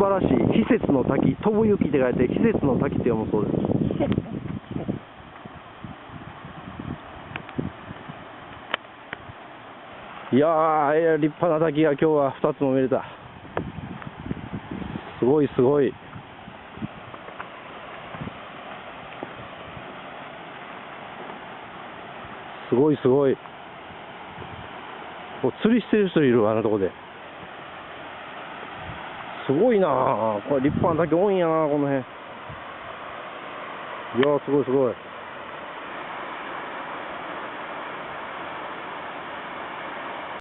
晴らしい。飛雪の滝、飛ぶ雪って書いて、飛雪の滝って読むそうです。いやー、立派な滝が今日は2つも見れた。すごいすごい。すごいすごい。もう釣りしてる人いる、あのとこで。すごいなあ、これ立派な滝多いんやな、この辺。いやー、すごいすごい。